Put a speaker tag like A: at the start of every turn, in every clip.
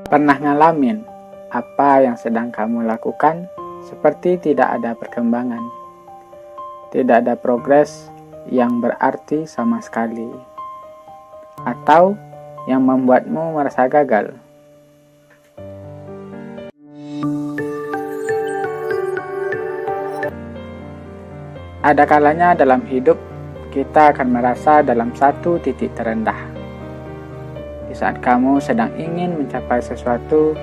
A: Pernah ngalamin apa yang sedang kamu lakukan seperti tidak ada perkembangan, tidak ada progres yang berarti sama sekali, atau yang membuatmu merasa gagal? Ada kalanya dalam hidup kita akan merasa dalam satu titik terendah. Di saat kamu sedang ingin mencapai sesuatu,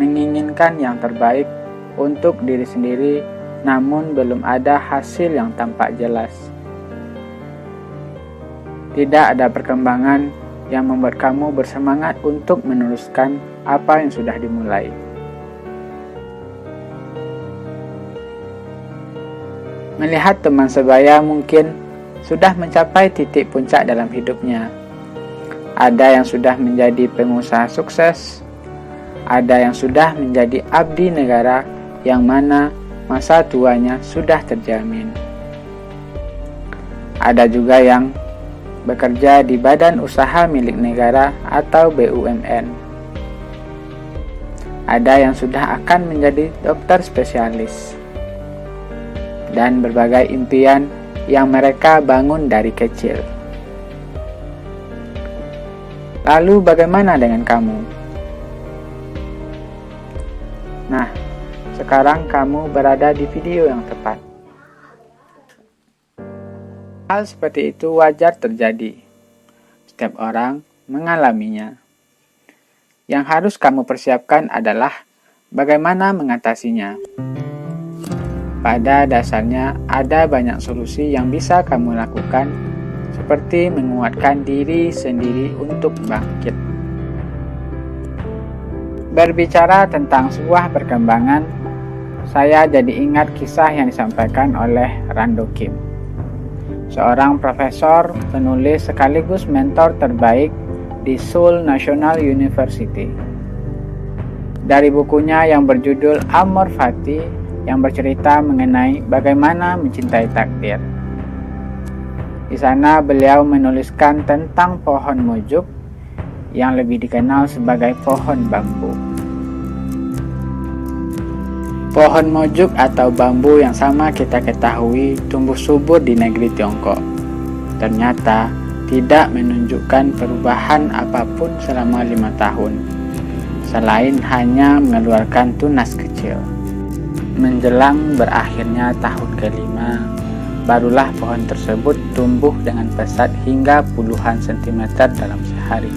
A: menginginkan yang terbaik untuk diri sendiri, namun belum ada hasil yang tampak jelas. Tidak ada perkembangan yang membuat kamu bersemangat untuk meneruskan apa yang sudah dimulai. Melihat teman sebaya mungkin sudah mencapai titik puncak dalam hidupnya. Ada yang sudah menjadi pengusaha sukses, ada yang sudah menjadi abdi negara yang mana masa tuanya sudah terjamin. Ada juga yang bekerja di badan usaha milik negara atau BUMN. Ada yang sudah akan menjadi dokter spesialis. Dan berbagai impian yang mereka bangun dari kecil. Lalu bagaimana dengan kamu? Nah, sekarang kamu berada di video yang tepat. Hal seperti itu wajar terjadi. Setiap orang mengalaminya. Yang harus kamu persiapkan adalah bagaimana mengatasinya. Pada dasarnya ada banyak solusi yang bisa kamu lakukan, seperti menguatkan diri sendiri untuk bangkit. Berbicara tentang sebuah perkembangan, saya jadi ingat kisah yang disampaikan oleh Rando Kim, seorang profesor, penulis sekaligus mentor terbaik di Seoul National University. Dari bukunya yang berjudul Amor Fati, yang bercerita mengenai bagaimana mencintai takdir. Di sana beliau menuliskan tentang pohon mujuk yang lebih dikenal sebagai pohon bambu. Pohon mujuk atau bambu yang sama kita ketahui tumbuh subur di negeri Tiongkok. Ternyata tidak menunjukkan perubahan apapun selama 5 tahun, selain hanya mengeluarkan tunas kecil. Menjelang berakhirnya tahun ke-5, barulah pohon tersebut tumbuh dengan pesat hingga puluhan sentimeter dalam sehari,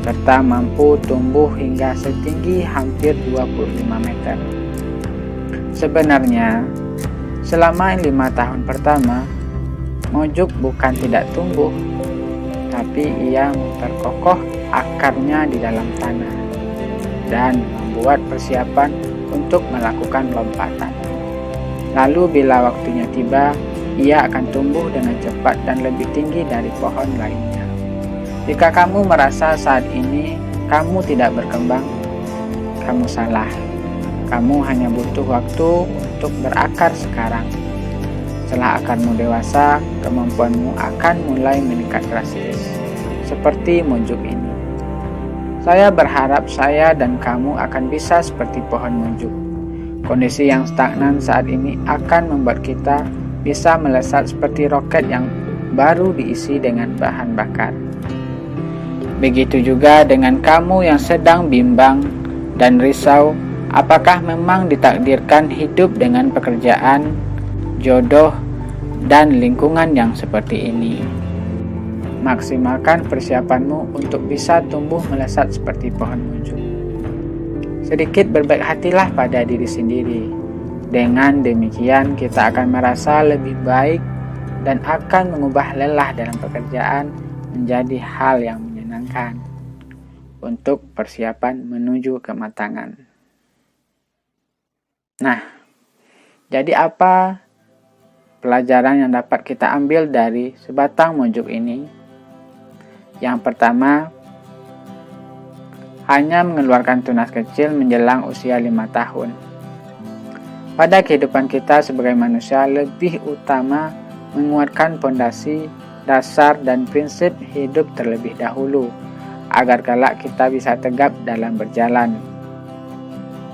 A: serta mampu tumbuh hingga setinggi hampir 25 meter. Sebenarnya, selama 5 tahun pertama, mujuk bukan tidak tumbuh, tapi ia memperkokoh akarnya di dalam tanah dan membuat persiapan untuk melakukan lompatan. Lalu bila waktunya tiba, ia akan tumbuh dengan cepat dan lebih tinggi dari pohon lainnya. Jika kamu merasa saat ini kamu tidak berkembang, kamu salah. Kamu hanya butuh waktu untuk berakar sekarang. Setelah akarmu dewasa, kemampuanmu akan mulai meningkat drastis, seperti mujuk ini. Saya berharap saya dan kamu akan bisa seperti pohon mujuk. Kondisi yang stagnan saat ini akan membuat kita bisa melesat seperti roket yang baru diisi dengan bahan bakar. Begitu juga dengan kamu yang sedang bimbang dan risau, apakah memang ditakdirkan hidup dengan pekerjaan, jodoh, dan lingkungan yang seperti ini. Maksimalkan persiapanmu untuk bisa tumbuh melesat seperti pohon mujuk. Sedikit berbaik hatilah pada diri sendiri. Dengan demikian kita akan merasa lebih baik dan akan mengubah lelah dalam pekerjaan menjadi hal yang menyenangkan untuk persiapan menuju kematangan. Nah, jadi apa pelajaran yang dapat kita ambil dari sebatang mujuk ini? Yang pertama, hanya mengeluarkan tunas kecil menjelang usia 5 tahun. Pada kehidupan kita sebagai manusia, lebih utama menguatkan pondasi, dasar, dan prinsip hidup terlebih dahulu, agar kelak kita bisa tegap dalam berjalan.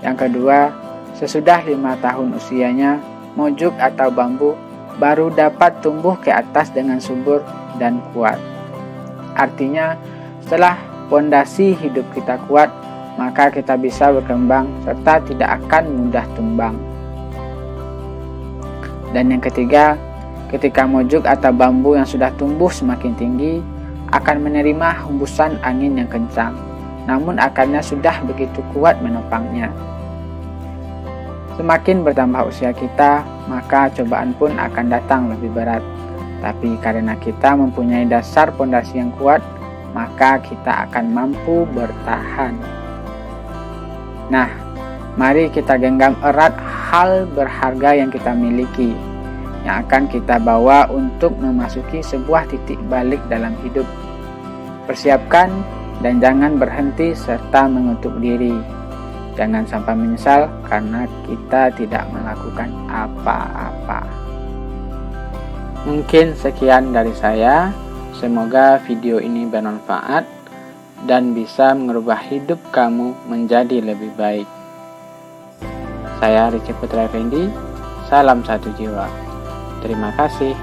A: Yang kedua, sesudah 5 tahun usianya, mojuk atau bambu baru dapat tumbuh ke atas dengan subur dan kuat. Artinya, setelah fondasi hidup kita kuat, maka kita bisa berkembang serta tidak akan mudah tumbang. Dan yang ketiga, ketika mojuk atau bambu yang sudah tumbuh semakin tinggi akan menerima hembusan angin yang kencang, namun akarnya sudah begitu kuat menopangnya. Semakin bertambah usia kita, maka cobaan pun akan datang lebih berat. Tapi karena kita mempunyai dasar fondasi yang kuat, maka kita akan mampu bertahan. Nah, mari kita genggam erat hal berharga yang kita miliki, yang akan kita bawa untuk memasuki sebuah titik balik dalam hidup. Persiapkan dan jangan berhenti serta mengutuk diri. Jangan sampai menyesal karena kita tidak melakukan apa-apa. Mungkin sekian dari saya. Semoga video ini bermanfaat dan bisa mengubah hidup kamu menjadi lebih baik. Saya Richie Putra Effendi, salam satu jiwa. Terima kasih.